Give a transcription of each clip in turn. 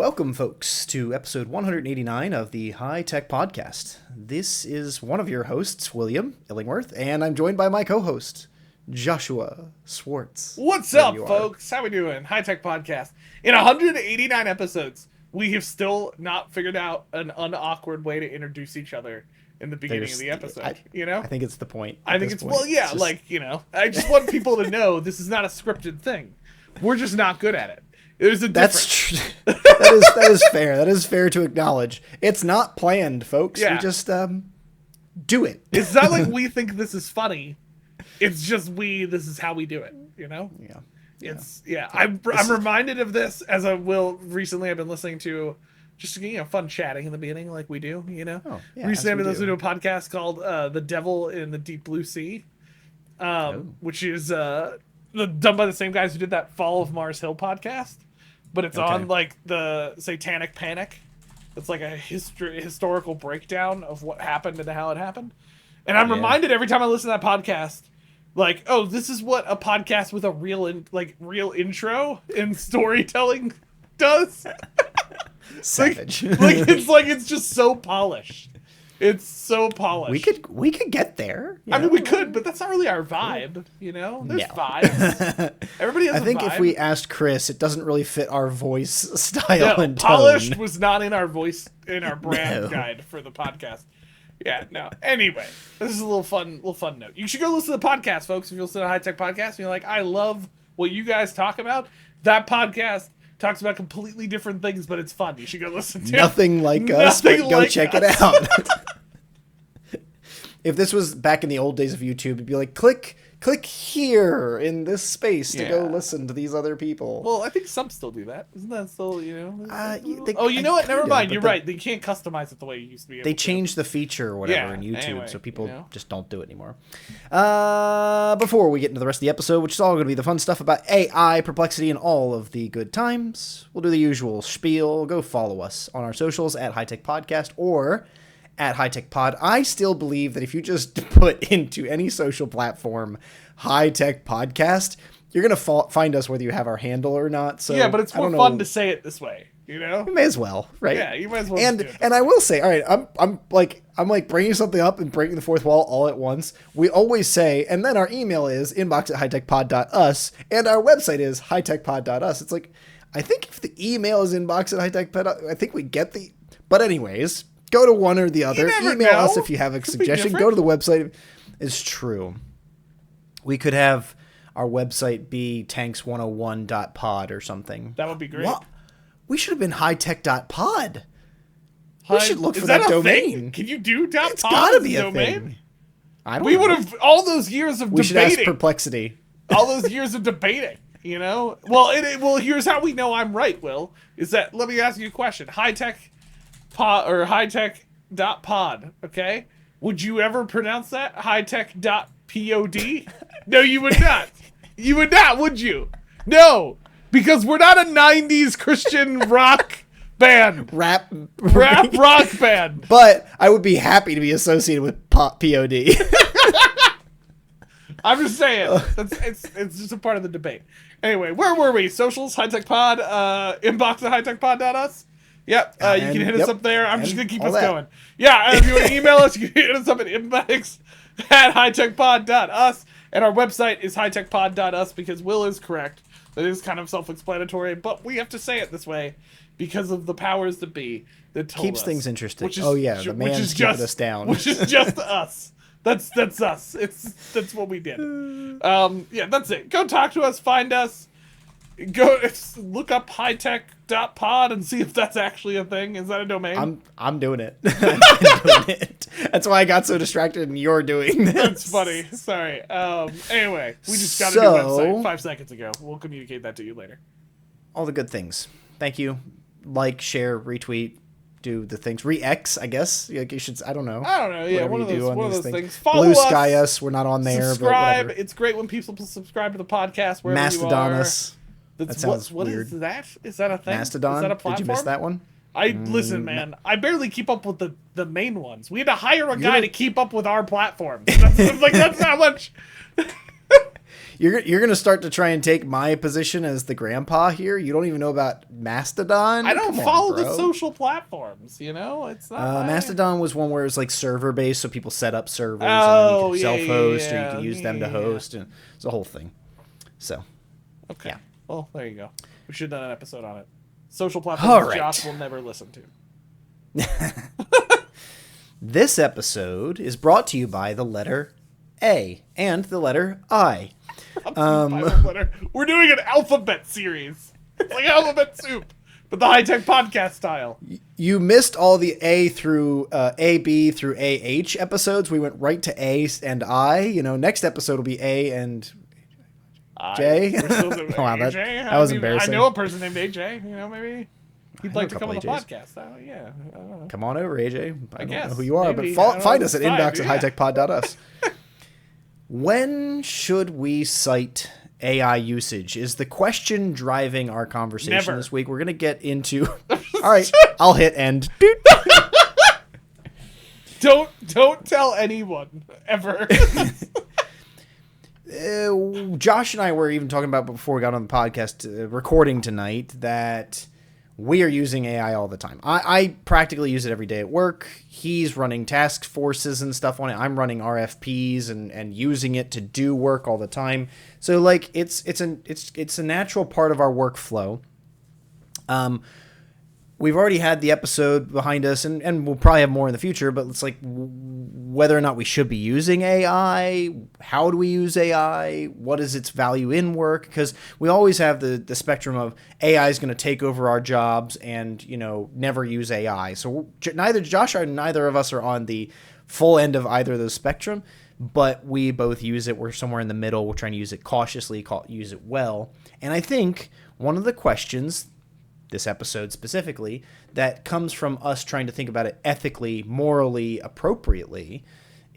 Welcome, folks, to episode 189 of the High Tech Podcast. This is one of your hosts, William Illingworth, and I'm joined by my co-host, Joshua Swartz. What's up, folks? How we doing? High Tech Podcast. In 189 episodes, we have still not figured out an unawkward way to introduce each other in the beginning of the episode. I think it's the point. I think it's, well, yeah, I just want people to know this is not a scripted thing. We're just not good at it. There's a difference. That's true. That is fair. That is fair to acknowledge. It's not planned, folks. Yeah. We just do it. It's not like we think this is funny. It's just this is how we do it, you know? Yeah. I'm reminded of this as I've been listening to just, fun chatting in the beginning like we do, you know? Oh, yeah, recently I've been listening to a podcast called The Devil in the Deep Blue Sea, which is done by the same guys who did that Fall of Mars Hill podcast. But it's on, the Satanic Panic. It's like a historical breakdown of what happened and how it happened. And I'm reminded every time I listen to that podcast, this is what a podcast with a real intro and storytelling does. Savage. It's just so polished. It's so polished. We could get there. I mean, we could, but that's not really our vibe, you know? There's vibes. Everybody has a vibe. I think if we asked Chris, it doesn't really fit our voice style and tone. Polished was not in our brand guide for the podcast. Yeah, no. Anyway, this is a little fun note. You should go listen to the podcast, folks. If you listen to a High Tech Podcast and you're like, I love what you guys talk about, that podcast talks about completely different things, but it's fun. You should go listen to Nothing like us, but go check it out. If this was back in the old days of YouTube, it'd be like, click here in this space to go listen to these other people. Well, I think some still do that. Isn't that still, you know? You know what? Never mind. You're right. They can't customize it the way you used to be able They to. changed the feature or whatever in YouTube, anyway, so people just don't do it anymore. Before we get into the rest of the episode, which is all going to be the fun stuff about AI, Perplexity, and all of the good times, we'll do the usual spiel. Go follow us on our socials at High Tech Podcast or at High Tech Pod. I still believe that if you just put into any social platform High Tech Podcast, you're gonna find us whether you have our handle or not. So but it's more fun to say it this way, you know. You may as well, right? Yeah, you might as well. And I will say, all right, I'm bringing something up and breaking the fourth wall all at once. We always say, and then our email is inbox@hightechpod.us, and our website is hightechpod.us. It's like, I think if the email is inbox@hightechpod, I think we get the. But anyways. Go to one or the other. Email us if you have a suggestion. Go to the website. It's true. We could have our website be tanks101.pod or something. That would be great. What? We should have been hightech.pod. We should look for that domain. Thing? Can you do .pod? It's gotta be a domain? Thing. I don't know. We would have all those years of debating. We should ask Perplexity. All those years of debating. You know. Well, here's how we know I'm right. Will is that? Let me ask you a question. Hightech.pod or hightech.pod, okay? Would you ever pronounce that? Hightech.pod? No, you would not. You would not, would you? No, because we're not a 90s Christian rock band. Rap rock band. But I would be happy to be associated with POD. I'm just saying. It's just a part of the debate. Anyway, where were we? Socials, High Tech Pod, inbox at hightechpod.us. Yep, you can hit us up there. I'm just going to keep us going. Yeah, if you want to email us, you can hit us up at inbox@hightechpod.us. And our website is hightechpod.us because Will is correct. That is kind of self-explanatory, but we have to say it this way because of the powers that be that told Keeps us. things interesting. The man's keeping us down. Which is just us. That's us. That's what we did. That's it. Go talk to us. Find us. Go look up hightech.pod and see if that's actually a thing. Is that a domain? I'm doing it. I'm doing it. That's why I got so distracted and you're doing this. That's funny. Sorry. Anyway, we just got a new website 5 seconds ago. We'll communicate that to you later. All the good things. Thank you. Like, share, retweet, do the things. Re-X, I guess. Like you should. I don't know. Yeah, one of those things. Follow Blue Sky us. We're not on there. Subscribe. But it's great when people subscribe to the podcast. Wherever Mastodon you are. us. That sounds what weird. Is that? Is that a thing? Mastodon? Is that a platform? Did you miss that one? Listen, man. I barely keep up with the main ones. We had to hire a guy to keep up with our platforms. That's how much. You're gonna start to try and take my position as the grandpa here. You don't even know about Mastodon. I don't follow the social platforms. You know, it's not. Mastodon was one where it was like server based, so people set up servers and then you could self-host or you could use them to host, and it's a whole thing. So, okay. Yeah. Well, there you go. We should have done an episode on it. Social platforms Josh will never listen to. This episode is brought to you by the letter A and the letter I. We're doing an alphabet series. It's like alphabet soup, but the high-tech podcast style. You missed all the A through A, B through AH episodes. We went right to A and I. You know, next episode will be A and J. Wow, that was embarrassing. I know a person named AJ. You know, maybe he'd like to come on the podcast. Yeah. Come on over, AJ. I don't know who you are, maybe. but find us at inbox@hightechpod.us. When should we cite AI usage is the question driving our conversation this week. We're going to get into... All right, I'll hit end. Don't tell anyone, ever. Josh and I were even talking about before we got on the podcast recording tonight that we are using AI all the time. I practically use it every day at work. He's running task forces and stuff on it. I'm running RFPs and using it to do work all the time. So like it's a natural part of our workflow. We've already had the episode behind us, and we'll probably have more in the future, but it's like whether or not we should be using AI, how do we use AI, what is its value in work? Because we always have the spectrum of AI is going to take over our jobs and, you know, never use AI. So neither Josh or neither of us are on the full end of either of those spectrum, but we both use it. We're somewhere in the middle. We're trying to use it cautiously, use it well. And I think one of the questions, this episode specifically, that comes from us trying to think about it ethically, morally, appropriately,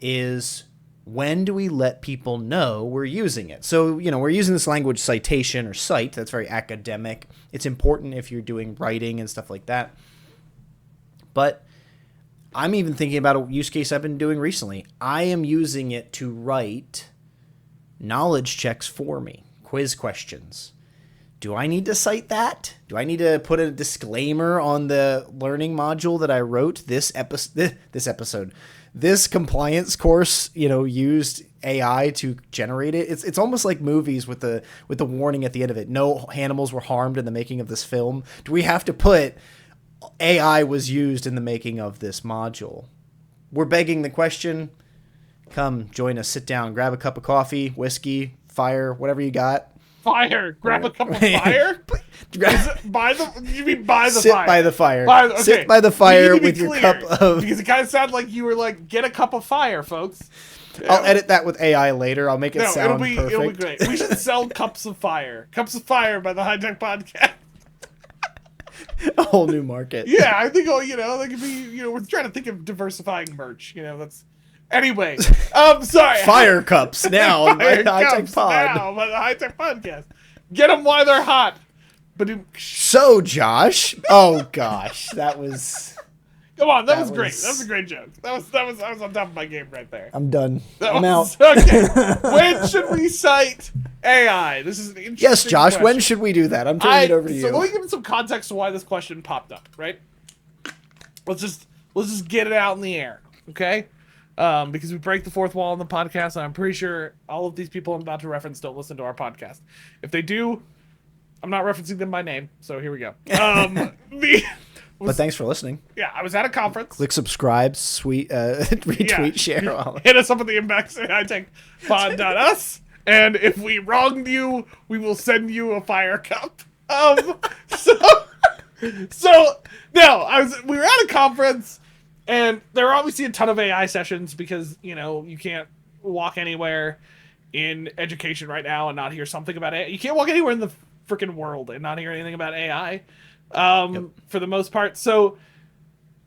is when do we let people know we're using it? So, you know, we're using this language citation or cite. That's very academic. It's important if you're doing writing and stuff like that. But I'm even thinking about a use case I've been doing recently. I am using it to write knowledge checks for me, quiz questions. Do I need to cite that? Do I need to put a disclaimer on the learning module that I wrote this compliance course, you know, used AI to generate it? It's almost like movies with the warning at the end of it. No animals were harmed in the making of this film. Do we have to put AI was used in the making of this module? We're begging the question. Come join us, sit down, grab a cup of coffee, whiskey, fire, whatever you got. Fire. Grab a cup of fire? You mean by the Sit fire? by the fire. Okay. Sit by the fire with your cup of... Because it kind of sounded like you were like, get a cup of fire, folks. I'll edit that with AI later. I'll make it sound perfect. It'll be great. We should sell cups of fire. Cups of fire by the High Tech Podcast. A whole new market. Yeah, I think, that could be, we're trying to think of diversifying merch. That's... Anyway, sorry. Fire cups now on the High Tech Pod. Now by the High Tech Podcast. Get them while they're hot. So, Josh. Oh gosh, that was. Come on, that was great. That was a great joke. I was on top of my game right there. I'm done. I'm out. Okay. When should we cite AI? This is an interesting Yes, Josh. question. When should we do that? I'm turning it over to you. So let me give some context to why this question popped up. Right. Let's just get it out in the air. Okay. Because we break the fourth wall on the podcast, and I'm pretty sure all of these people I'm about to reference don't listen to our podcast. If they do, I'm not referencing them by name, so here we go. But thanks for listening. Yeah, I was at a conference. Click subscribe, retweet, share. Hit us up at the inbox at hightechpod.us, and if we wronged you, we will send you a fire cup. We were at a conference. And there are obviously a ton of AI sessions because, you can't walk anywhere in education right now and not hear something about AI. You can't walk anywhere in the freaking world and not hear anything about AI for the most part. So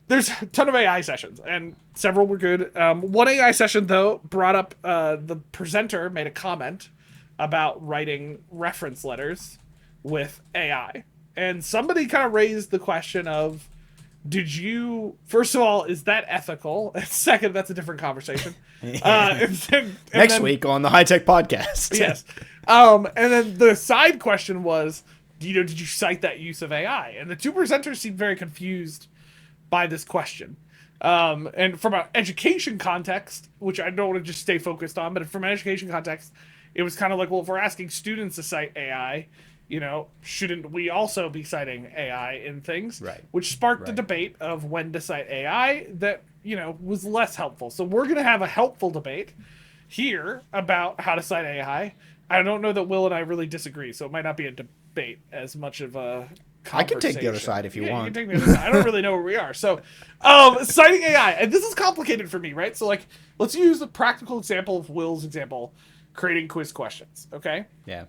there's a ton of AI sessions, and several were good. One AI session, though, brought up the presenter made a comment about writing reference letters with AI. And somebody kind of raised the question of, did you, first of all, is that ethical? And second, that's a different conversation. And Next week on the High Tech Podcast. Yes. And then the side question was, did you cite that use of AI? And the two presenters seemed very confused by this question. And from an education context, which I don't want to just stay focused on, but from an education context, it was kind of like, well, if we're asking students to cite AI, shouldn't we also be citing AI in things? Right. Which sparked a debate of when to cite AI that, was less helpful. So we're going to have a helpful debate here about how to cite AI. I don't know that Will and I really disagree, so it might not be a debate as much of a I can take the other side if you want. You can take the other side. I don't really know where we are. So, citing AI, and this is complicated for me, right? So, like, let's use the practical example of Will's example, creating quiz questions, okay? Yeah.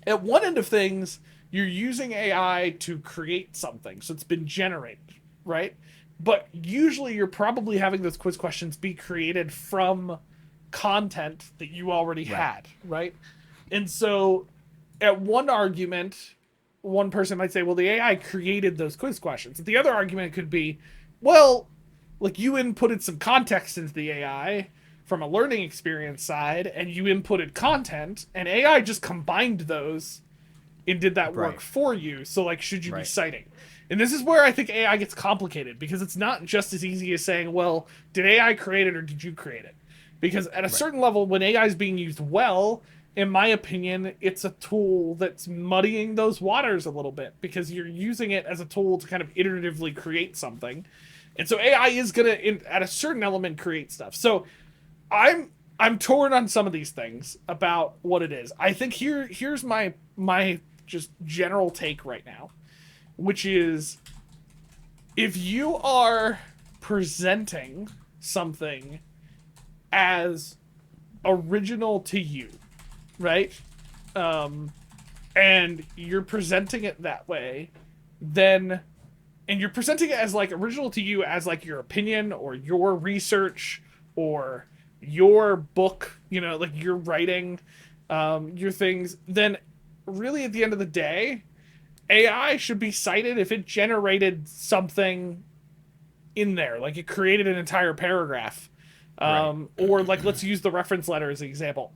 At one end of things, you're using AI to create something, so it's been generated, right? But usually you're probably having those quiz questions be created from content that you already had, right? And so at one argument, one person might say, well, the AI created those quiz questions. The other argument could be, well, like you inputted some context into the AI from a learning experience side, and you inputted content, and AI just combined those and did that work for you. So, like, should you be citing? And this is where I think AI gets complicated, because it's not just as easy as saying, well, did AI create it or did you create it? Because at a certain level, when AI is being used well, in my opinion, it's a tool that's muddying those waters a little bit, because you're using it as a tool to kind of iteratively create something. And so AI is going to, at a certain element, create stuff. So I'm torn on some of these things about what it is. I think here's my just general take right now, which is, if you are presenting something as original to you, right? And you're presenting it that way, and you're presenting it as like original to you as like your opinion or your research or your book, like you're writing your things, then really at the end of the day, AI should be cited if it generated something in there, like it created an entire paragraph. Or like, let's use the reference letter as an example.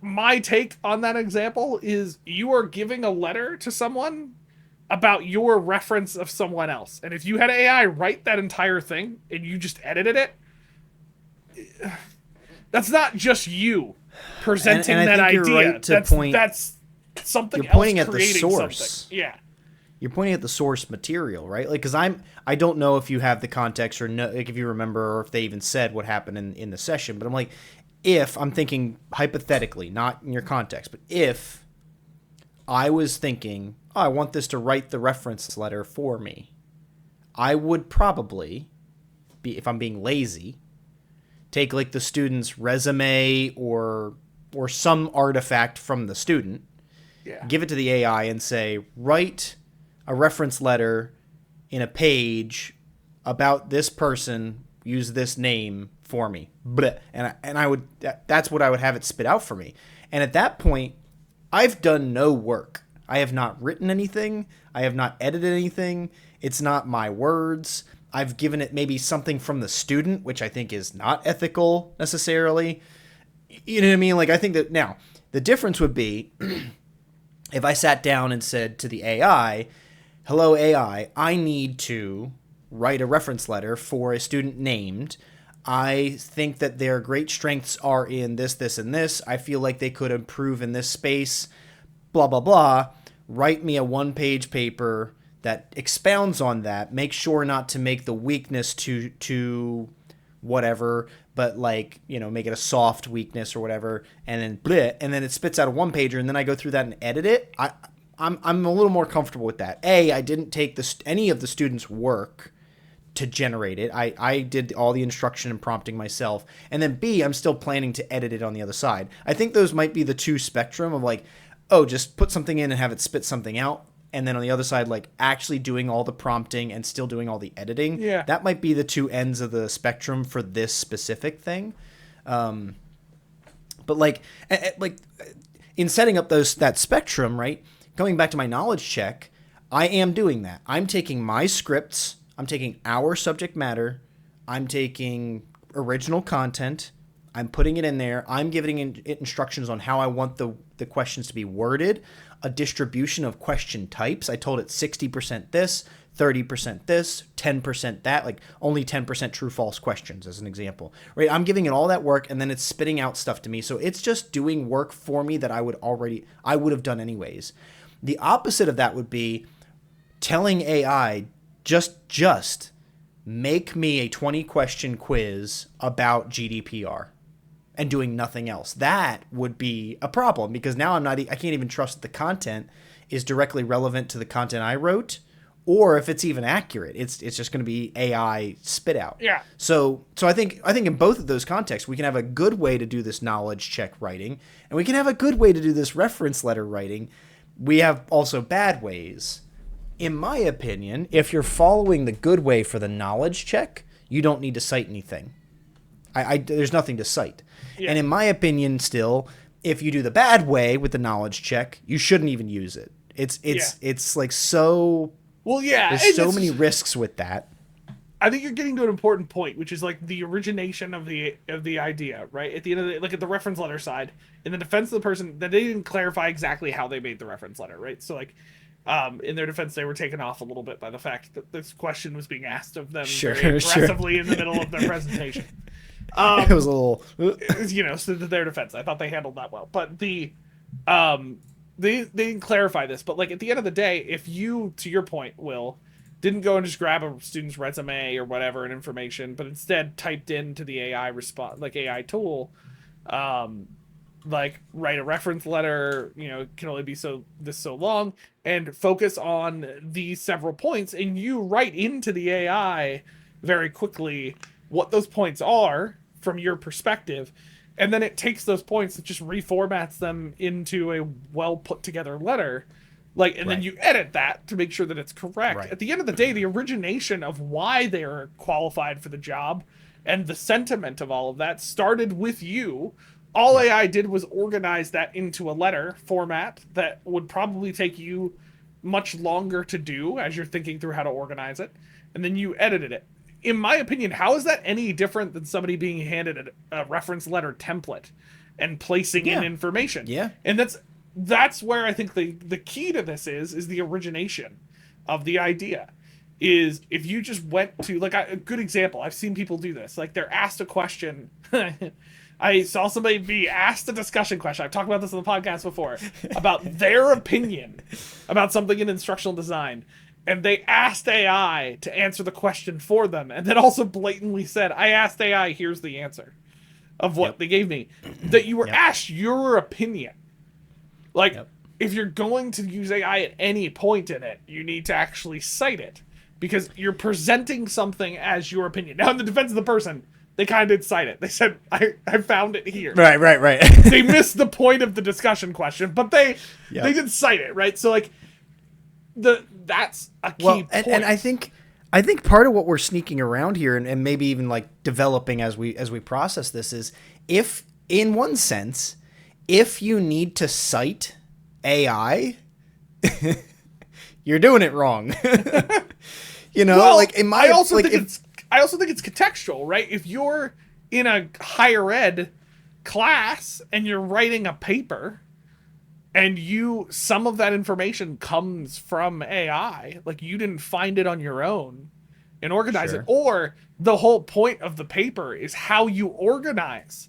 My take on that example is, you are giving a letter to someone about your reference of someone else. And if you had AI write that entire thing and you just edited it, that's not just you presenting and that you're idea. Right to that's something you're pointing else at the creating source. Something. Yeah. You're pointing at the source material, right? Like, because I don't know if you have the context or no, like if you remember, or if they even said what happened in the session. But I'm like, if I'm thinking hypothetically, not in your context, but if I was thinking, I want this to write the reference letter for me, I would probably be, if I'm being lazy, take like the student's resume or some artifact from the student, give it to the AI and say, write a reference letter in a page about this person, use this name for me. And I would, that's what I would have it spit out for me. And at that point, I've done no work. I have not written anything. I have not edited anything. It's not my words. I've given it maybe something from the student, which I think is not ethical necessarily. You know what I mean? Like, I think that now the difference would be if I sat down and said to the AI, hello AI, I need to write a reference letter for a student named. I think that their great strengths are in this, this, and this. I feel like they could improve in this space, blah, blah, blah. Write me a one-page paper that expounds on that. Make sure not to make the weakness to whatever, but like, make it a soft weakness or whatever, and then bleh, and then it spits out a one-pager, and then I go through that and edit it. I'm a little more comfortable with that. I didn't take any of the students' work to generate it. I did all the instruction and prompting myself. And then B, I'm still planning to edit it on the other side. I think those might be the two spectrum of like, just put something in and have it spit something out. And then on the other side, like actually doing all the prompting and still doing all the editing. Yeah. That might be the two ends of the spectrum for this specific thing. But like in setting up that spectrum, right? Going back to my knowledge check, I am doing that. I'm taking my scripts, I'm taking our subject matter, I'm taking original content, I'm putting it in there, I'm giving it instructions on how I want the questions to be worded, a distribution of question types. I told it 60% this, 30% this, 10% that, like only 10% true false questions as an example, right? I'm giving it all that work, and then it's spitting out stuff to me. So it's just doing work for me that I would have done anyways. The opposite of that would be telling AI, just make me a 20 question quiz about GDPR and doing nothing else. That would be a problem, because now I can't even trust that the content is directly relevant to the content I wrote, or if it's even accurate. It's just going to be AI spit out. Yeah. So I think in both of those contexts, we can have a good way to do this knowledge check writing, and we can have a good way to do this reference letter writing. We have also bad ways. In my opinion, if you're following the good way for the knowledge check, you don't need to cite anything. There's nothing to cite. Yeah. And in my opinion, still, if you do the bad way with the knowledge check, you shouldn't even use it. It's like so. Well, yeah. There's so many risks with that. I think you're getting to an important point, which is like the origination of the idea, right? At the end of the, like at the reference letter side, in the defense of the person, that they didn't clarify exactly how they made the reference letter, right? So like, in their defense, they were taken off a little bit by the fact that this question was being asked of them very aggressively in the middle of their presentation. It was a little, so to their defense, I thought they handled that well. But they didn't clarify this. But like at the end of the day, if you, to your point, Will, didn't go and just grab a student's resume or whatever and information, but instead typed into the AI tool, like write a reference letter, can only be so long, and focus on these several points, and you write into the AI very quickly what those points are from your perspective, and then it takes those points and just reformats them into a well put together letter. Then you edit that to make sure that it's correct. Right. At the end of the day, the origination of why they're qualified for the job and the sentiment of all of that started with you. All AI did was organize that into a letter format that would probably take you much longer to do as you're thinking through how to organize it. And then you edited it. In my opinion, how is that any different than somebody being handed a reference letter template and placing in information? Yeah. And that's where I think the key to this is the origination of the idea. Is if you just went to, like, a good example, I've seen people do this. Like, they're asked a question. I saw somebody be asked a discussion question. I've talked about this on the podcast before about their opinion about something in instructional design. And they asked AI to answer the question for them. And then also blatantly said, I asked AI, here's the answer of what they gave me. That you were asked your opinion. Like, if you're going to use AI at any point in it, you need to actually cite it. Because you're presenting something as your opinion. Now, in the defense of the person, they kind of did cite it. They said, I found it here. Right. They missed the point of the discussion question, but they did cite it, right? So, like, that's a key point. And I think part of what we're sneaking around here and maybe even like developing as we process this is, if in one sense, if you need to cite AI, you're doing it wrong. I also think it's contextual, right? If you're in a higher ed class and you're writing a paper and some of that information comes from AI, like you didn't find it on your own and organize it, or the whole point of the paper is how you organize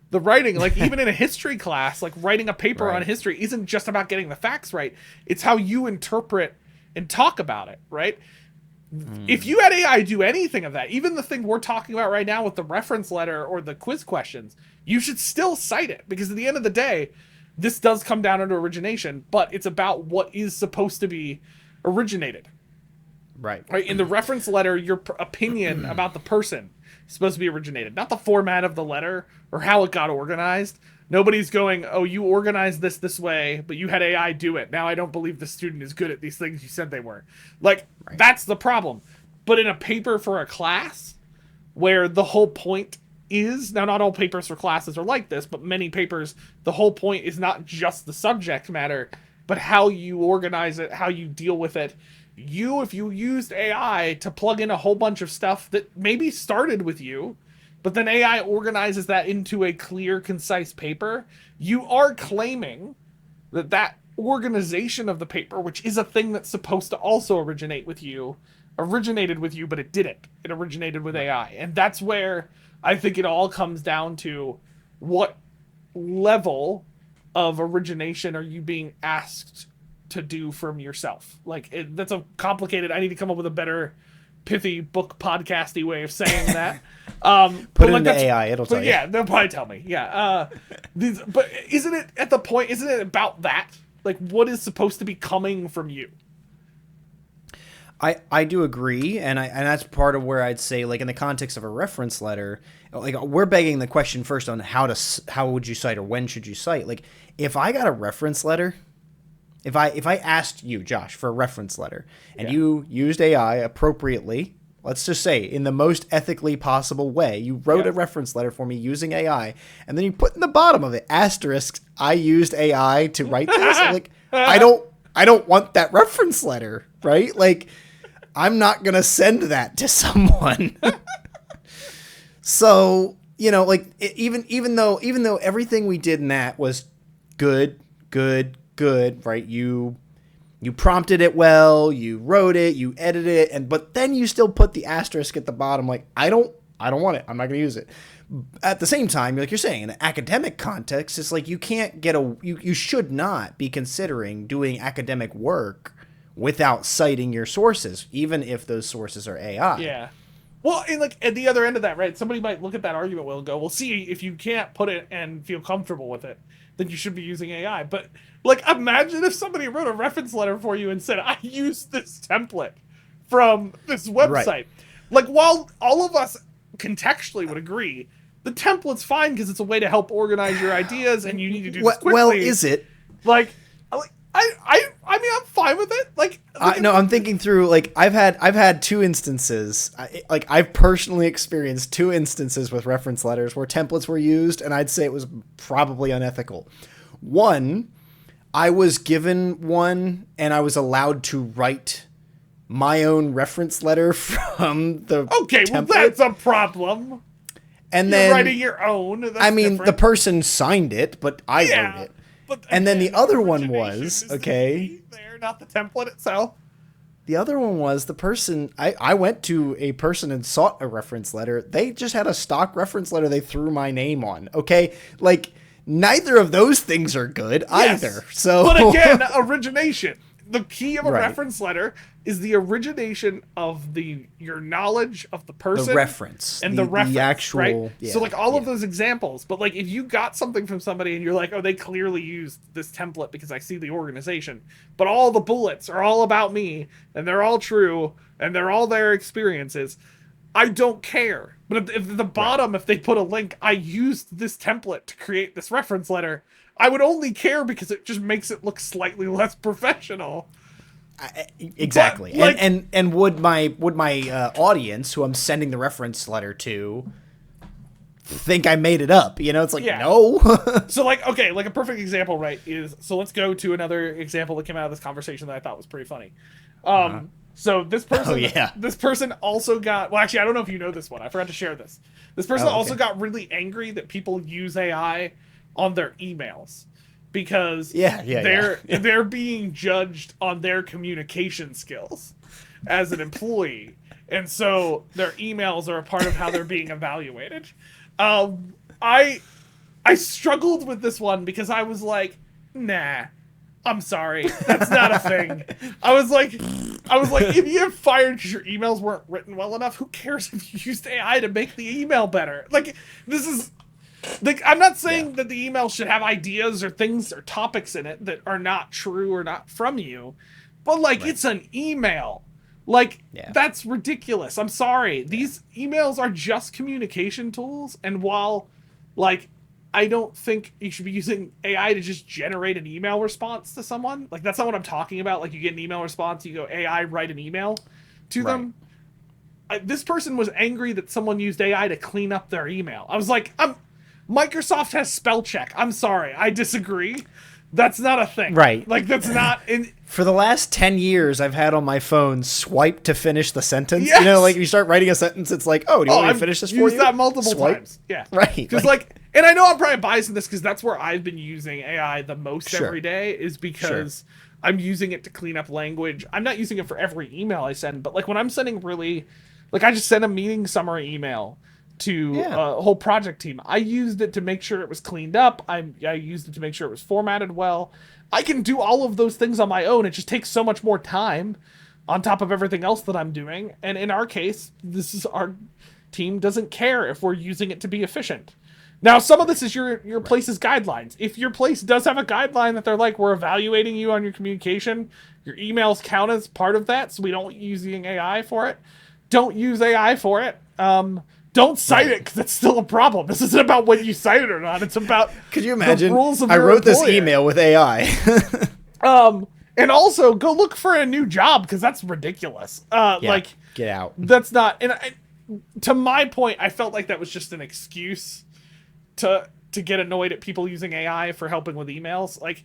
the writing. Like even in a history class, like writing a paper on history isn't just about getting the facts right. It's how you interpret and talk about it, right? If you had AI do anything of that, even the thing we're talking about right now with the reference letter or the quiz questions, you should still cite it, because at the end of the day, this does come down to origination, but it's about what is supposed to be originated. Right. In the reference letter, your opinion about the person is supposed to be originated, not the format of the letter or how it got organized. Nobody's going, oh, you organized this way, but you had AI do it. Now I don't believe the student is good at these things you said they were. Like, that's the problem. But in a paper for a class, where the whole point is, now not all papers for classes are like this, but many papers, the whole point is not just the subject matter, but how you organize it, how you deal with it. If you used AI to plug in a whole bunch of stuff that maybe started with you, but then AI organizes that into a clear, concise paper, you are claiming that organization of the paper, which is a thing that's supposed to also originated with you, but it didn't. It originated with AI. And that's where I think it all comes down to what level of origination are you being asked to do from yourself. Like, that's a complicated, I need to come up with a better pithy book podcasty way of saying that. Put it into AI, it'll tell you. Yeah, they'll probably tell me. Yeah. But isn't it about that? Like, what is supposed to be coming from you? I do agree, and that's part of where I'd say, like, in the context of a reference letter, like, we're begging the question first on how would you cite or when should you cite. Like, if I got a reference letter, if I asked you, Josh, for a reference letter, and you used AI appropriately, let's just say in the most ethically possible way, you wrote a reference letter for me using AI, and then you put in the bottom of it, asterisk, I used AI to write this. Like, I don't want that reference letter, right? Like, I'm not going to send that to someone. So, you know, like, even though everything we did in that was good, right? You prompted it well, you wrote it, you edited it, but then you still put the asterisk at the bottom, like, I don't want it. I'm not going to use it. At the same time, like you're saying, in an academic context, it's like you can't you should not be considering doing academic work without citing your sources, even if those sources are AI. Yeah. Well, and like at the other end of that, right? Somebody might look at that argument and go, "Well, see, if you can't put it and feel comfortable with it, then you should be using AI." But like, imagine if somebody wrote a reference letter for you and said, "I used this template from this website." Right. Like, while all of us contextually would agree, the template's fine because it's a way to help organize your ideas, and you need to do this quickly. Well, is it? Like, I mean, I'm fine with it. Like, no, I'm thinking through. Like, I've had two instances. I've personally experienced two instances with reference letters where templates were used, and I'd say it was probably unethical. One, I was given one, and I was allowed to write my own reference letter from the template. Well, that's a problem. And You're then writing your own. That's different. The person signed it, but I wrote it. But again, and then the other one was, they're not the template itself. The other one was the person, I went to a person and sought a reference letter. They just had a stock reference letter they threw my name on. Okay. Like, neither of those things are good either. So, but again, origination. The key of a reference letter is the origination of your knowledge of the person, the reference, and the reference, the actual. Right? Yeah, so like all of those examples. But like if you got something from somebody and you're like, oh, they clearly used this template because I see the organization, but all the bullets are all about me and they're all true and they're all their experiences, I don't care. But if at the bottom, if they put a link, I used this template to create this reference letter, I would only care because it just makes it look slightly less professional. Exactly. But, like, and would my audience who I'm sending the reference letter to think I made it up? You know, it's like, no. So like, okay, like a perfect example, right, is, so let's go to another example that came out of this conversation that I thought was pretty funny. So this person also got, well, actually, I don't know if you know this one. I forgot to share this. This person also got really angry that people use AI on their emails because they're being judged on their communication skills as an employee, and so their emails are a part of how they're being evaluated. I struggled with this one because I was like, nah, I'm sorry, that's not a thing. I was like, if you get fired because your emails weren't written well enough, who cares if you used AI to make the email better? Like, this is. Like, I'm not saying that the email should have ideas or things or topics in it that are not true or not from you, but like, it's an email. Like, that's ridiculous. I'm sorry. These emails are just communication tools, and while, like, I don't think you should be using AI to just generate an email response to someone. Like, that's not what I'm talking about. Like, you get an email response, you go, AI, write an email to them. This person was angry that someone used AI to clean up their email. I was like, Microsoft has spell check. I'm sorry, I disagree. That's not a thing. Right. Like, that's not in. For the last 10 years, I've had on my phone swipe to finish the sentence. Yes. You know, like you start writing a sentence, it's like, oh, do you want me to finish this for you? I've used that multiple times. Yeah. Right. Because and I know I'm probably biased in this because that's where I've been using AI the most every day is because I'm using it to clean up language. I'm not using it for every email I send, but like when I'm sending I just sent a meeting summary email to a whole project team. I used it to make sure it was cleaned up. I used it to make sure it was formatted well. I can do all of those things on my own. It just takes so much more time on top of everything else that I'm doing. And in our case, our team doesn't care if we're using it to be efficient. Now, some of this is your place's guidelines. If your place does have a guideline that they're like, we're evaluating you on your communication, your emails count as part of that, so we don't using AI for it. Don't use AI for it. Don't cite it because it's still a problem. This isn't about whether you cite it or not. It's about could you imagine? The rules of I your wrote employer. this email with AI. And also go look for a new job because that's ridiculous. Like get out. That's not. And to my point, I felt like that was just an excuse to get annoyed at people using AI for helping with emails. Like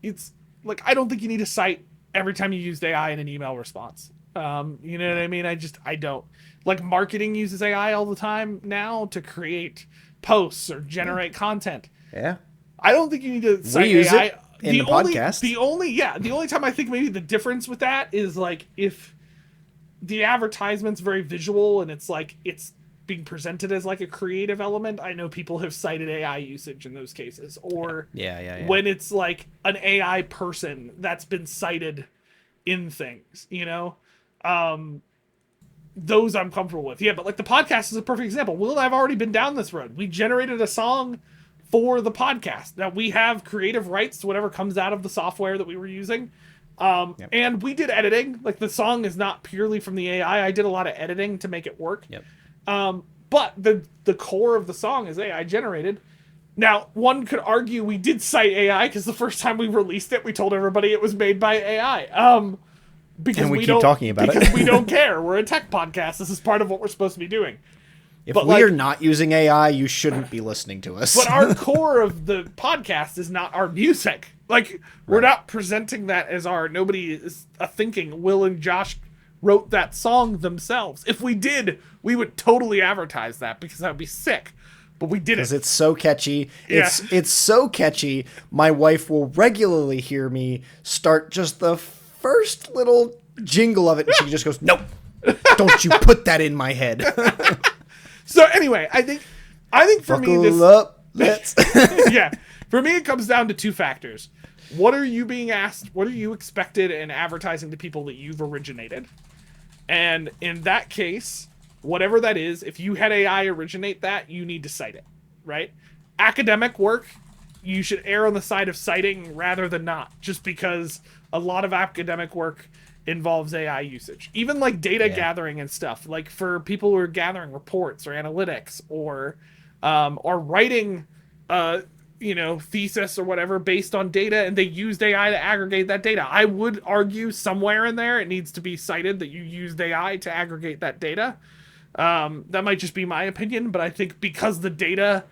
it's like I don't think you need to cite every time you used AI in an email response. You know what I mean? I don't. Like marketing uses AI all the time now to create posts or generate content. Yeah. I don't think you need to cite use AI. It in the podcast. The only time I think maybe the difference with that is like if the advertisement's very visual and it's like it's being presented as like a creative element. I know people have cited AI usage in those cases. Or when it's like an AI person that's been cited in things, you know? Those I'm comfortable with. Yeah, but like the podcast is a perfect example. Will and I have already been down this road. We generated a song for the podcast. Now we have creative rights to whatever comes out of the software that we were using. And we did editing. Like the song is not purely from the AI. I did a lot of editing to make it work. Yep. But the core of the song is AI generated. Now, one could argue we did cite AI because the first time we released it, we told everybody it was made by AI. Because and we keep talking about it. Because we don't care. We're a tech podcast. This is part of what we're supposed to be doing. If we are not using AI, you shouldn't be listening to us. But our core of the podcast is not our music. Like, we're not presenting that as nobody is thinking Will and Josh wrote that song themselves. If we did, we would totally advertise that because that would be sick. But we didn't. Because it's so catchy. Yeah. It's so catchy. My wife will regularly hear me start just the first little jingle of it, and she just goes, "Nope, don't you put that in my head." So anyway, I think for Buckle me this up, let's for me it comes down to two factors. What are you being asked? What are you expected in advertising to people that you've originated? And in that case, whatever that is, if you had AI originate that, you need to cite it, right? Academic work, you should err on the side of citing rather than not, just because a lot of academic work involves AI usage. Even like data gathering and stuff, like for people who are gathering reports or analytics or writing thesis or whatever based on data, and they used AI to aggregate that data. I would argue somewhere in there it needs to be cited that you used AI to aggregate that data. That might just be my opinion, but I think because the data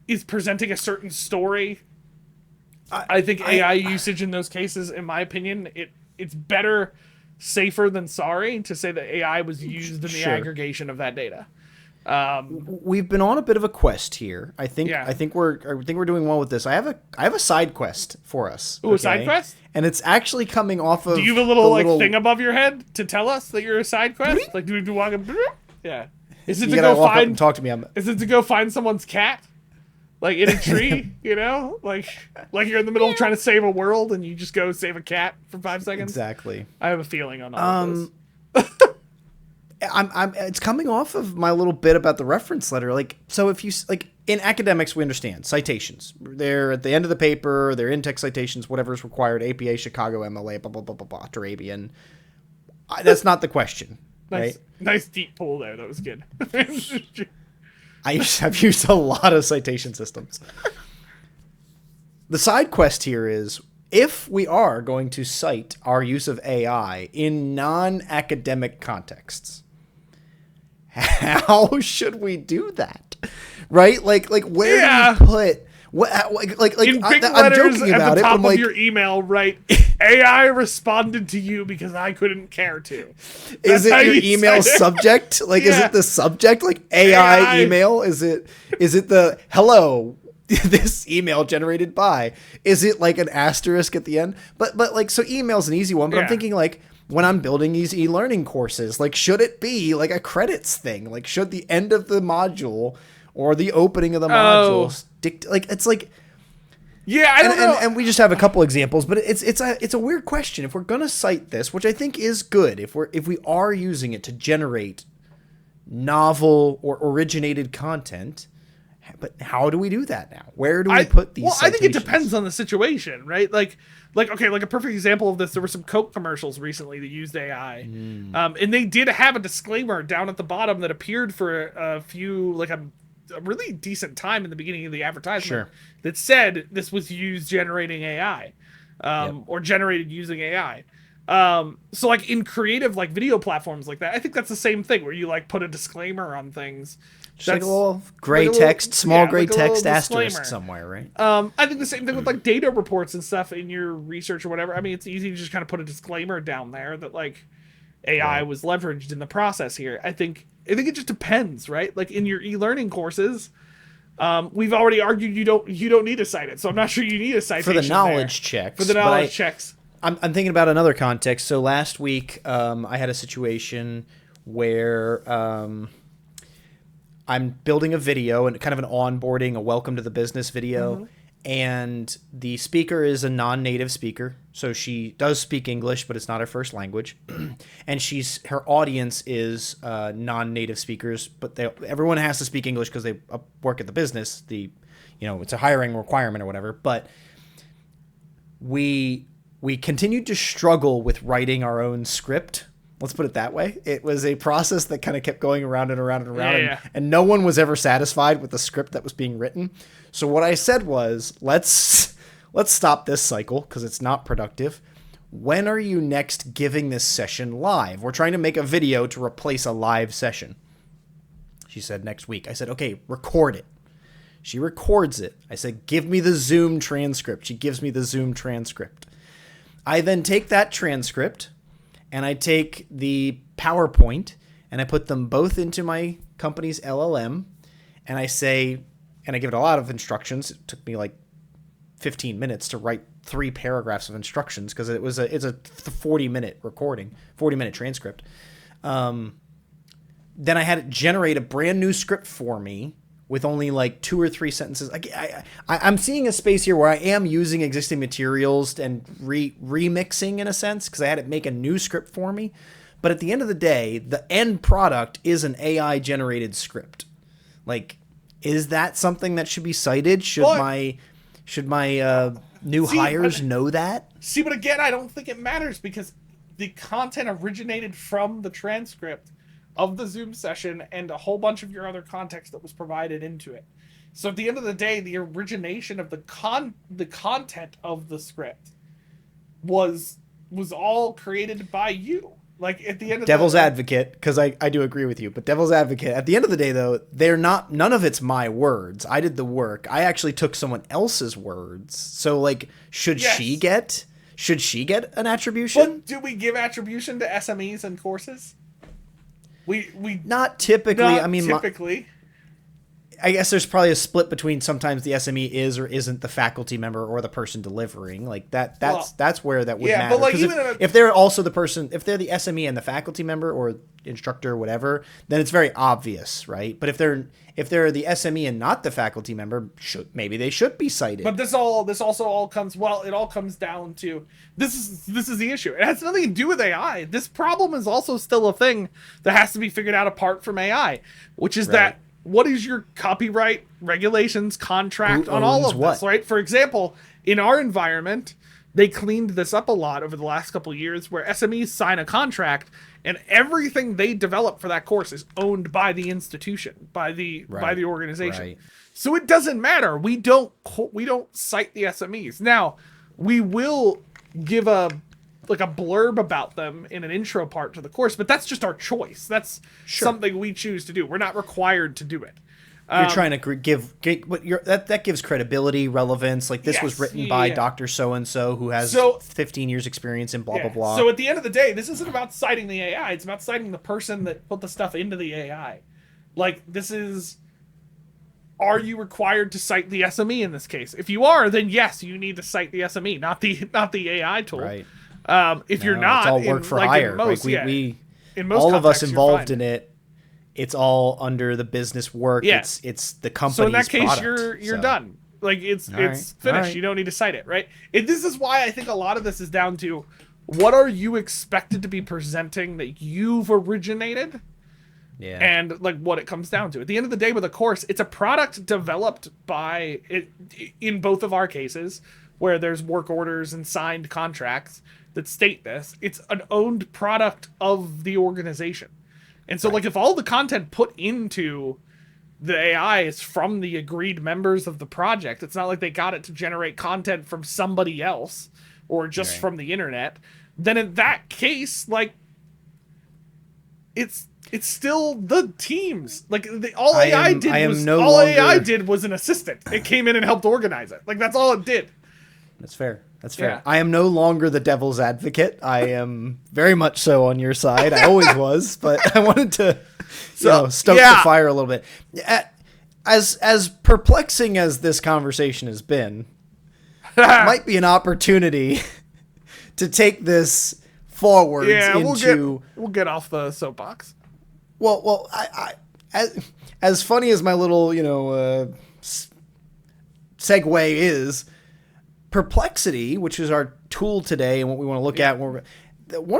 is presenting a certain story, I think AI usage in those cases, in my opinion, it's better, safer than sorry to say that AI was used in the aggregation of that data. We've been on a bit of a quest here. I think we're doing well with this. I have a side quest for us. Ooh, a side quest? And it's actually coming off of. Do you have a little thing above your head to tell us that you're a side quest? Like, do you walk up? Yeah. Is it to go walk find? Up and talk to me. Is it to go find someone's cat? Like in a tree, like you're in the middle of trying to save a world and you just go save a cat for 5 seconds. Exactly. I have a feeling on all of this. It's coming off of my little bit about the reference letter. Like, so if you like in academics, we understand citations. They're at the end of the paper. They're in-text citations, whatever is required. APA, Chicago, MLA, blah blah blah blah blah. Turabian. That's not the question, right? Nice deep pull there. That was good. I've used a lot of citation systems. The side quest here is, if we are going to cite our use of AI in non-academic contexts, how should we do that? Right? Like where In big I'm letters joking at about the it, but top I'm of like, your email, write AI responded to you because I couldn't care to. is That's it your how you email say it. subject? Like, is Yeah. it the subject? Like AI AI. email? Is it the hello? This email generated by? Is it like an asterisk at the end? But like, so email's an easy one. But I'm Yeah. thinking like, when I'm building these e-learning courses, like, should it be like a credits thing? Like, should the end of the module or the opening of the module like, it's like, Yeah, I don't know. and we just have a couple examples, but it's a weird question. If we're gonna cite this, which I think is good, if we are using it to generate novel or originated content, but how do we do that now? Where do we put these? Well, citations? I think it depends on the situation, right? Like okay, like a perfect example of this. There were some Coke commercials recently that used AI, and they did have a disclaimer down at the bottom that appeared for a few, like a really decent time in the beginning of the advertisement that said this was used generating AI, or generated using AI. So like in creative, like video platforms like that, I think that's the same thing where you like put a disclaimer on things. Just like a little gray text, small gray text asterisk somewhere, right? I think the same thing with like data reports and stuff in your research or whatever. I mean, it's easy to just kind of put a disclaimer down there that like AI was leveraged in the process here. I think it just depends, right? Like in your e-learning courses, we've already argued you don't need to cite it, so I'm not sure you need a citation for the knowledge checks. For the knowledge checks, I'm thinking about another context. So last week, I had a situation where I'm building a video and kind of an onboarding, a welcome to the business video. And the speaker is a non-native speaker. So she does speak English, but it's not her first language. And her audience is non-native speakers, but everyone has to speak English because they work at the business. It's a hiring requirement or whatever. But we continued to struggle with writing our own script. Let's put it that way. It was a process that kind of kept going around and around and around, and no one was ever satisfied with the script that was being written. So what I said was, let's stop this cycle because it's not productive. When are you next giving this session live? We're trying to make a video to replace a live session. She said next week. I said, okay, record it. She records it. I said, give me the Zoom transcript. She gives me the Zoom transcript. I then take that transcript and I take the PowerPoint and I put them both into my company's LLM and I say, and I give it a lot of instructions. It took me like 15 minutes to write 3 paragraphs of instructions because it's a 40-minute recording, 40-minute transcript. Then I had it generate a brand new script for me with only like 2 or 3 sentences. I'm seeing a space here where I am using existing materials and remixing in a sense because I had it make a new script for me. But at the end of the day, the end product is an AI generated script. Like, is that something that should be cited? Should my new hires know that? See, but again, I don't think it matters because the content originated from the transcript of the Zoom session and a whole bunch of your other context that was provided into it. So at the end of the day, the origination of the content of the script was all created by you. Like at the end of devil's advocate, because I do agree with you, but devil's advocate, at the end of the day though, none of it's my words. I did the work. I actually took someone else's words. So like, should she get an attribution? But do we give attribution to SMEs and courses? We not typically. I mean, typically. I guess there's probably a split between sometimes the SME is or isn't the faculty member or the person delivering. Like that's where that would matter. But like if they're also the person, if they're the SME and the faculty member or instructor or whatever, then it's very obvious, right? But if they're the SME and not the faculty member, maybe they should be cited. But this also all comes down to this is the issue. It has nothing to do with AI. This problem is also still a thing that has to be figured out apart from AI, which is that what is your copyright regulations contract on all of this, right? For example, in our environment, they cleaned this up a lot over the last couple of years where SMEs sign a contract and everything they develop for that course is owned by the institution, by the organization. Right. So it doesn't matter. We don't cite the SMEs. Now, we will give a blurb about them in an intro part to the course, but that's just our choice. That's something we choose to do. We're not required to do it. You're trying to that gives credibility, relevance. Like this was written by Dr. So-and-so who has 15 years experience in blah, blah, blah. So at the end of the day, this isn't about citing the AI. It's about citing the person that put the stuff into the AI. Like this is, are you required to cite the SME in this case? If you are, then yes, you need to cite the SME, not the AI tool. Right. If you're not, it's all work for hire. In most, we in most all of us contexts, involved in it. It's all under the business work. Yeah. It's the company's So in that case, product, you're done. Like it's finished. Right. You don't need to cite it, right? This is why I think a lot of this is down to what are you expected to be presenting that you've originated. Yeah. And like what it comes down to. At the end of the day with a course, it's a product developed by it in both of our cases where there's work orders and signed contracts that state this. It's an owned product of the organization. And so, like, if all the content put into the AI is from the agreed members of the project, it's not like they got it to generate content from somebody else or just from the internet, then in that case, like, it's still the teams. Like, all AI did was an assistant. It came in and helped organize it. Like, that's all it did. That's fair. That's fair. Yeah. I am no longer the devil's advocate. I am very much so on your side. I always was, but I wanted to stoke the fire a little bit. As perplexing as this conversation has been, it might be an opportunity to take this forward. Yeah, we'll get off the soapbox. Well, as funny as my little segue is. Perplexity, which is our tool today and what we want to look at, one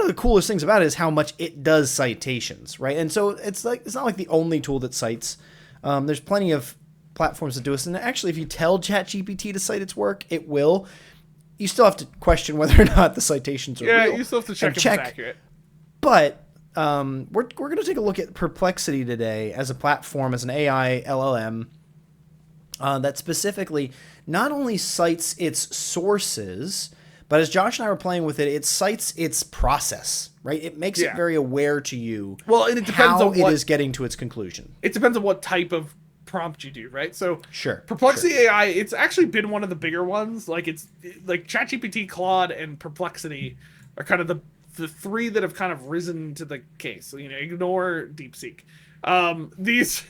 of the coolest things about it is how much it does citations, right? And so it's not like the only tool that cites. There's plenty of platforms that do this. And actually, if you tell ChatGPT to cite its work, it will. You still have to question whether or not the citations are real. Yeah, you still have to check if it's accurate. But we're going to take a look at Perplexity today as a platform, as an AI LLM that specifically not only cites its sources, but as Josh and I were playing with it, it cites its process, right? It makes it very aware to you. Well, and it depends on what it is getting to its conclusion. It depends on what type of prompt you do, right? So Perplexity AI, it's actually been one of the bigger ones. Like it's like ChatGPT, Claude, and Perplexity are kind of the three that have kind of risen to the case. So, ignore DeepSeek. These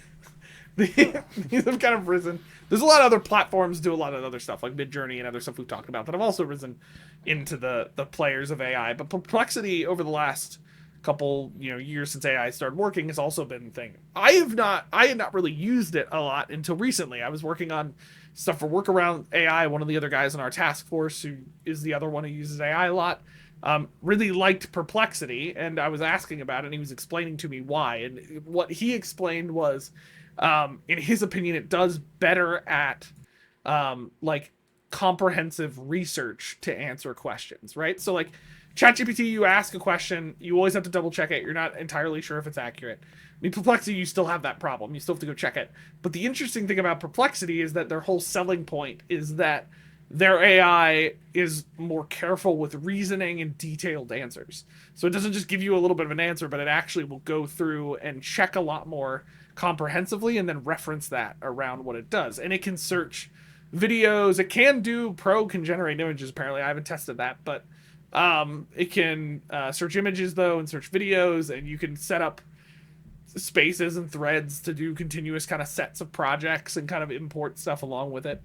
have kind of risen. There's a lot of other platforms do a lot of other stuff, like Midjourney and other stuff we've talked about that have also risen into the players of AI. But Perplexity over the last couple years since AI started working has also been a thing. I had not really used it a lot until recently. I was working on stuff for work around AI. One of the other guys in our task force, who is the other one who uses AI a lot, really liked Perplexity, and I was asking about it, and he was explaining to me why. And what he explained was, in his opinion, it does better at like comprehensive research to answer questions, right? So like ChatGPT, you ask a question, you always have to double check it. You're not entirely sure if it's accurate. I mean, Perplexity, you still have that problem. You still have to go check it. But the interesting thing about Perplexity is that their whole selling point is that their AI is more careful with reasoning and detailed answers. So it doesn't just give you a little bit of an answer, but it actually will go through and check a lot more comprehensively and then reference that around what it does. And it can search videos. It can do Pro can generate images, apparently. I haven't tested that, but it can search images, though, and search videos, and you can set up spaces and threads to do continuous kind of sets of projects and kind of import stuff along with it.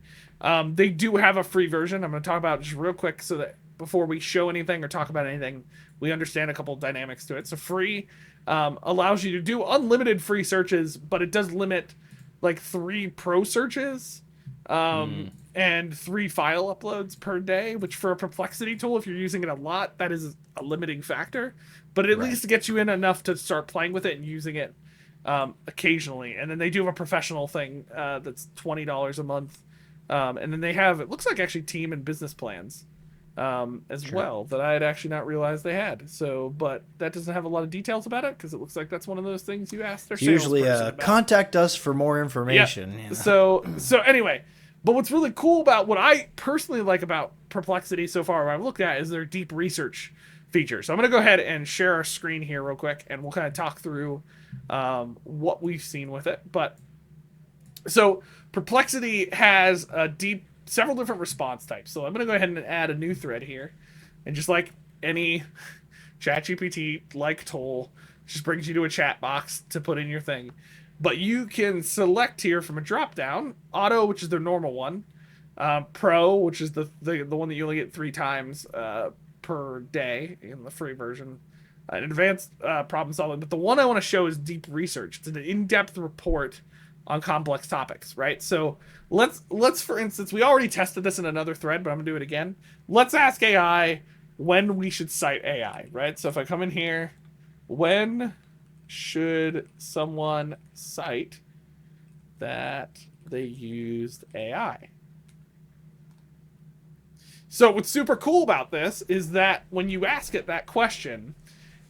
They do have a free version. I'm going to talk about it just real quick so that before we show anything or talk about anything, we understand a couple dynamics to it. So free allows you to do unlimited free searches, but it does limit like 3 pro searches and 3 file uploads per day, which for a Perplexity tool, if you're using it a lot, that is a limiting factor. But it at least gets you in enough to start playing with it and using it occasionally. And then they do have a professional thing that's $20 a month. And then they have, it looks like actually team and business plans as well that I had actually not realized they had. So, but that doesn't have a lot of details about it because it looks like that's one of those things you ask their salesperson usually about. Contact us for more information. Yeah. So anyway, but what's really cool about what I personally like about Perplexity so far, what I've looked at, is their deep research feature. So I'm going to go ahead and share our screen here real quick, and we'll kind of talk through what we've seen with it. But So Perplexity has several different response types. So I'm going to go ahead and add a new thread here, and just like any ChatGPT like tool, just brings you to a chat box to put in your thing. But you can select here from a drop down auto, which is the normal one, pro, which is the one that you only get 3 times per day in the free version, an advanced problem solving. But the one I want to show is deep research. It's an in-depth report on complex topics, right? So let's for instance, we already tested this in another thread, but I'm gonna do it again. Let's ask AI when we should cite AI, right? So if I come in here, when should someone cite that they used AI? So what's super cool about this is that when you ask it that question,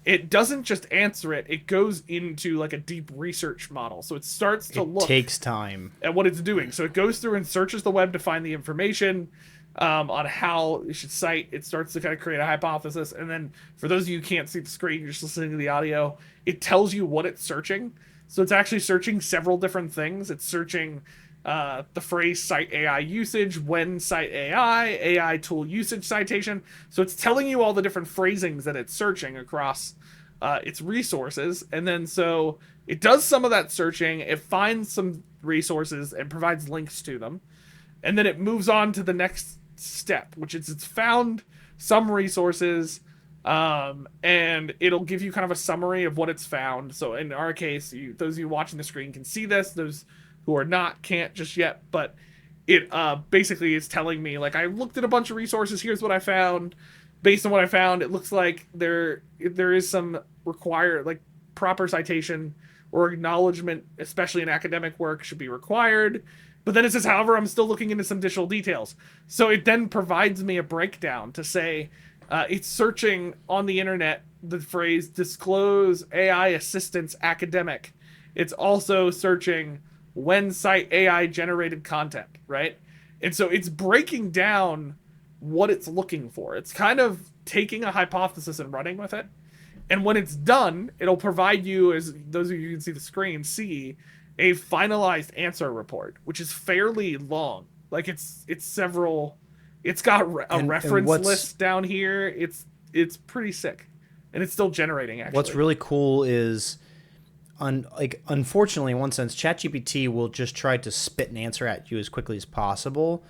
it doesn't just answer it, it goes into like a deep research model. So it starts to look takes time at what it's doing. So it goes through and searches the web to find the information on how you should cite. It starts to kind of create a hypothesis. And then for those of you who can't see the screen, you're just listening to the audio, it tells you what it's searching. So it's actually searching several different things. It's searching the phrase cite AI usage, when cite AI tool usage citation. So it's telling you all the different phrasings that it's searching across its resources. And then so it does some of that searching, it finds some resources and provides links to them. And then it moves on to the next step, which is it's found some resources and it'll give you kind of a summary of what it's found. So in our case, those of you watching the screen can see this. Those who are not can't just yet, but it basically is telling me, like, I looked at a bunch of resources, here's what I found. Based on what I found, it looks like there is some required, like, proper citation or acknowledgement, especially in academic work, should be required. But then it says, however, I'm still looking into some additional details. So it then provides me a breakdown to say it's searching on the internet the phrase disclose AI assistance academic. It's also searching when cite AI generated content, right? And so it's breaking down what it's looking for. It's kind of taking a hypothesis and running with it. And when it's done, it'll provide you, as those of you who can see the screen, see a finalized answer report, which is fairly long. Like it's several, it's got a reference list down here. It's pretty sick. And it's still generating, actually. What's really cool is unfortunately, in one sense, ChatGPT will just try to spit an answer at you as quickly as possible.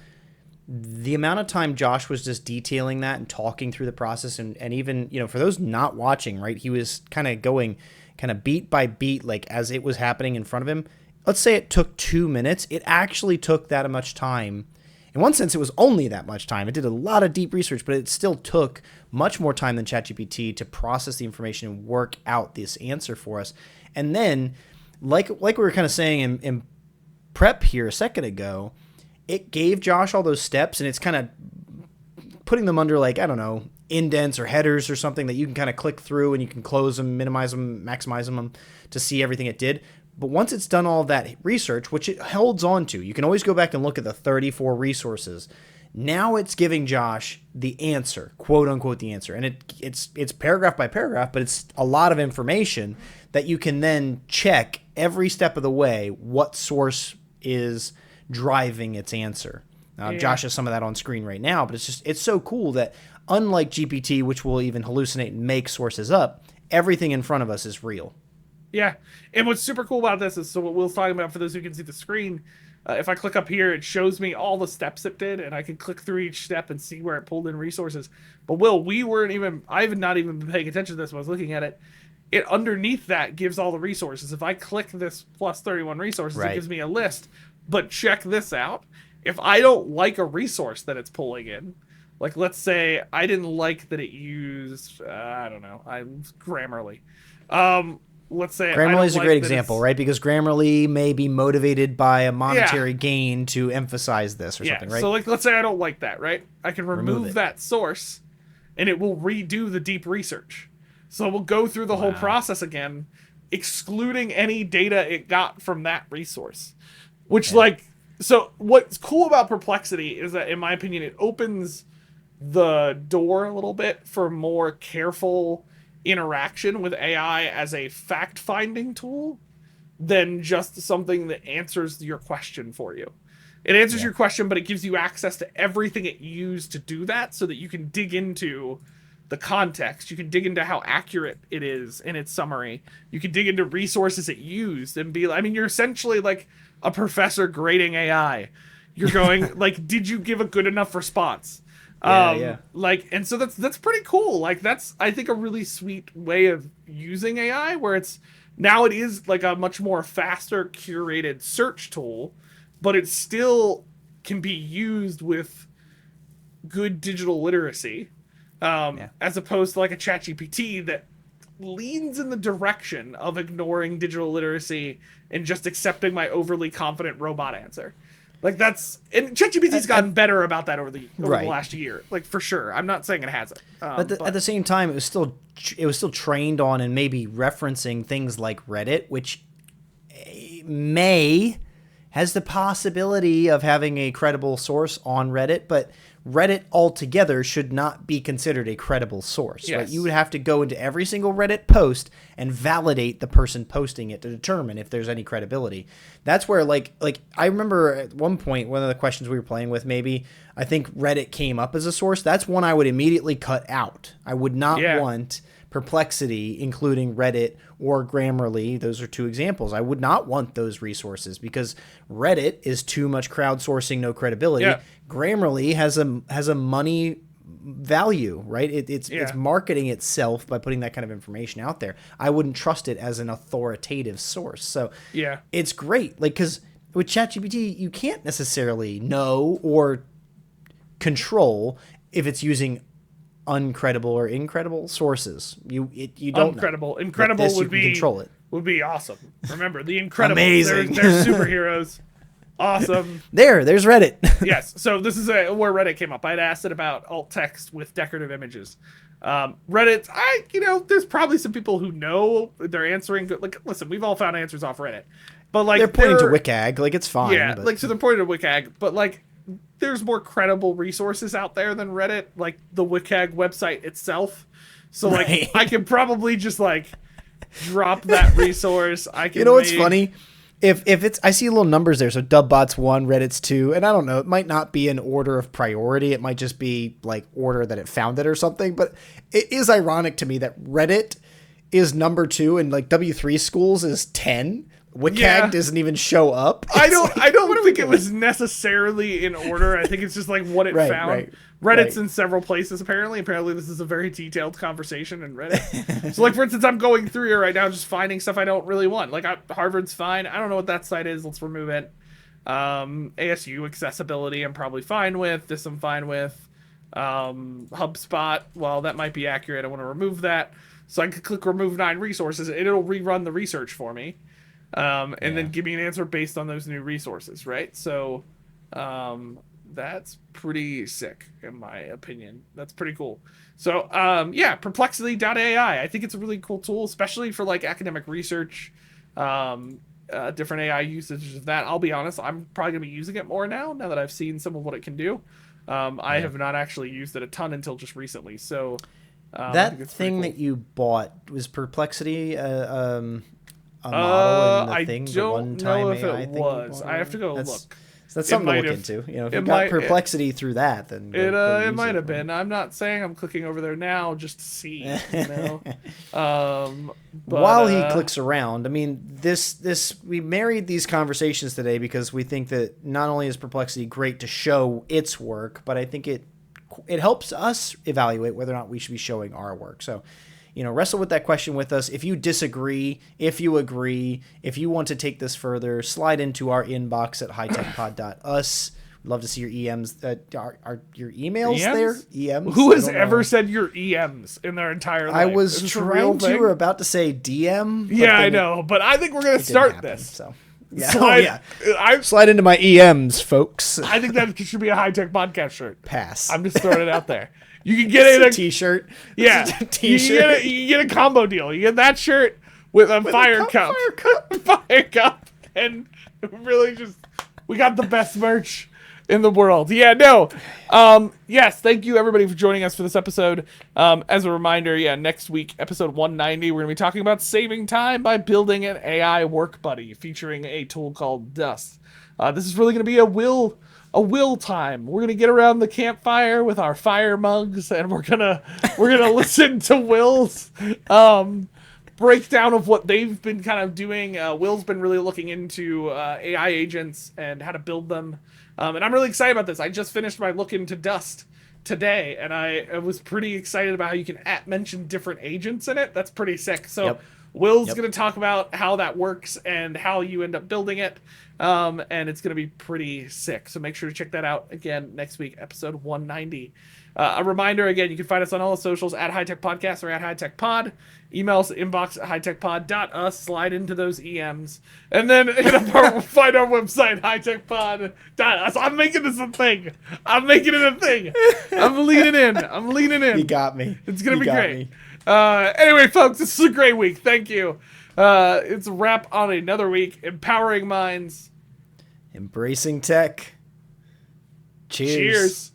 The amount of time Josh was just detailing that and talking through the process, and even, for those not watching, right, he was kind of going kind of beat by beat, like as it was happening in front of him. Let's say it took 2 minutes. It actually took that much time. In one sense, it was only that much time. It did a lot of deep research, but it still took much more time than ChatGPT to process the information and work out this answer for us. And then, like we were kind of saying in prep here a second ago, it gave Josh all those steps, and it's kind of putting them under, like, I don't know, indents or headers or something that you can kind of click through and you can close them, minimize them, maximize them to see everything it did. But once it's done all of that research, which it holds on to, you can always go back and look at the 34 resources. Now it's giving Josh the answer, quote unquote, the answer. And it's paragraph by paragraph, but it's a lot of information that you can then check every step of the way what source is driving its answer. Josh has some of that on screen right now, but it's so cool that unlike GPT, which will even hallucinate and make sources up, everything in front of us is real. Yeah, and what's super cool about this is, so what Will's talking about, for those who can see the screen, if I click up here, it shows me all the steps it did, and I can click through each step and see where it pulled in resources. But Will, I've not even been paying attention to this when I was looking at it. It underneath that gives all the resources. If I click this plus 31 resources, right, it gives me a list. But check this out. If I don't like a resource that it's pulling in, like let's say I didn't like that it used, Grammarly. Let's say Grammarly is a great example, right? Because Grammarly may be motivated by a monetary gain to emphasize this or something, right? So let's say I don't like that, right? I can remove that source, and it will redo the deep research. So we'll go through the whole process again, excluding any data it got from that resource. Which, so what's cool about Perplexity is that, in my opinion, it opens the door a little bit for more careful interaction with AI as a fact-finding tool, than just something that answers your question for you. It answers your question, but it gives you access to everything it used to do that, so that you can dig into the context. You can dig into how accurate it is in its summary. You can dig into resources it used and be like, I mean, you're essentially like a professor grading AI. You're going like, did you give a good enough response? Like, and so that's pretty cool. Like, that's, I think, a really sweet way of using AI, where it is like a much more faster curated search tool, but it still can be used with good digital literacy, as opposed to like a ChatGPT that leans in the direction of ignoring digital literacy and just accepting my overly confident robot answer. Like, that's, and ChatGPT's gotten better about that over the last year, like, for sure. I'm not saying it hasn't. But at the same time, it was still trained on and maybe referencing things like Reddit, which has the possibility of having a credible source on Reddit, but Reddit altogether should not be considered a credible source. Yes. Right? You would have to go into every single Reddit post and validate the person posting it to determine if there's any credibility. That's where, like I remember at one point, one of the questions we were playing with, maybe, I think Reddit came up as a source. That's one I would immediately cut out. I would not want Perplexity, including Reddit or Grammarly. Those are two examples. I would not want those resources because Reddit is too much crowdsourcing, no credibility. Yeah. Grammarly has a money value, right? It's marketing itself by putting that kind of information out there. I wouldn't trust it as an authoritative source. So it's great. Like, because with ChatGPT, you can't necessarily know or control if it's using uncredible or incredible sources. You don't Incredible. know. Incredible would be control it. Would be awesome. Remember, the Incredibles. Amazing. They're superheroes. Awesome. There's Reddit. Yes. So this is where Reddit came up. I'd asked it about alt text with decorative images. Reddit, there's probably some people who know they're answering good. Like, listen, we've all found answers off Reddit, but like they're pointing to WCAG, like it's fine. Yeah, but. So they're pointing to WCAG, but like, there's more credible resources out there than Reddit, like the WCAG website itself. So like, I can probably just like drop that resource. I can. What's funny? If it's, I see little numbers there. So Dubbot's 1, Reddit's 2, and I don't know. It might not be an order of priority. It might just be like order that it found it or something. But it is ironic to me that Reddit is number 2 and like W3 schools is 10. WCAG doesn't even show up. I don't think it was necessarily in order. I think it's just like what it found. Reddit's in several places apparently. Apparently this is a very detailed conversation in Reddit. So like, for instance, I'm going through here right now just finding stuff I don't really want. Like, Harvard's fine. I don't know what that site is. Let's remove it. ASU accessibility I'm probably fine with. This I'm fine with. HubSpot, well, that might be accurate. I want to remove that. So I could click remove 9 resources and it'll rerun the research for me. And then give me an answer based on those new resources, right? So that's pretty sick, in my opinion. That's pretty cool. So, Perplexity.ai. I think it's a really cool tool, especially for like academic research, different AI usages of that. I'll be honest, I'm probably going to be using it more now that I've seen some of what it can do. I have not actually used it a ton until just recently. So that thing cool. that you bought, was Perplexity a model in the thing? I don't know if it was. I have to go look. That's something to look into. If you got Perplexity through that, then it might have been. I'm not saying I'm clicking over there now just to see. While he clicks around, I mean, we married these conversations today because we think that not only is Perplexity great to show its work, but I think it helps us evaluate whether or not we should be showing our work. So, wrestle with that question with us. If you disagree, if you agree, if you want to take this further, slide into our inbox at hightechpod.us. We'd love to see your EMs. Are your emails there? EMs? Who has ever said your EMs in their entire life? I was trying to. We're about to say DM. Yeah, I know, but I think we're going to start this. So. Yeah. Slide into my EMs, folks. I think that should be a High Tech Podcast shirt. Pass. I'm just throwing it out there. You can get it a t-shirt. Yeah, t-shirt. You get a combo deal. You get that shirt with a fire cup, and really we got the best merch. in the world. Yeah, no. Yes, thank you everybody for joining us for this episode. As a reminder, next week, episode 190, we're going to be talking about saving time by building an AI work buddy featuring a tool called Dust. This is really going to be a will time. We're gonna get around the campfire with our fire mugs, and we're gonna listen to Will's breakdown of what they've been kind of doing. Will's been really looking into AI agents and how to build them, and I'm really excited about this. I just finished my look into Dust today, and I was pretty excited about how you can mention different agents in it. That's pretty sick. So Will's going to talk about how that works and how you end up building it. And it's going to be pretty sick. So make sure to check that out again next week, episode 190. A reminder, again, you can find us on all the socials at High Tech Podcast or at High Tech Pod. Email us at inbox@hightechpod.us. Slide into those EMs. And then find our website, hightechpod.us. I'm making this a thing. I'm making it a thing. I'm leaning in. You got me. It's going to be great. Anyway, folks, this is a great week. Thank you. It's a wrap on another week. Empowering minds. Embracing tech. Cheers. Cheers.